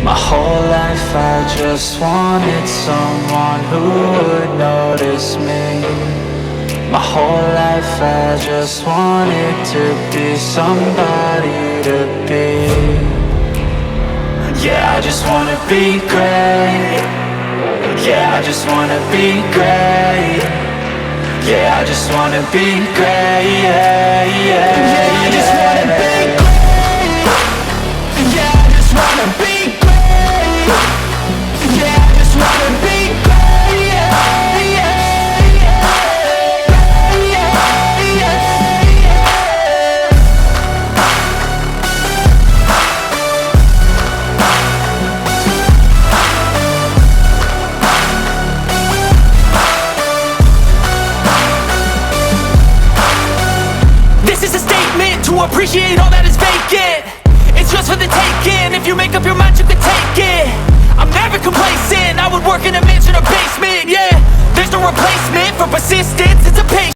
My whole life I just wanted someone who would notice me. My whole life I just wanted to be somebody to be. Yeah, I just wanna be great. Yeah, I just wanna be great. Yeah, I just wanna be great. Yeah, yeah, yeah, I just wanna be great. Yeah, I just wanna be great. Yeah, I just wanna be great. Yeah, yeah, yeah, yeah, yeah, yeah. This is a statement to appreciate all that is vacant. It's just for the taking. If you make up your mind, you can take it. I'm never complacent. I would work in a mansion or basement, yeah. There's no replacement for persistence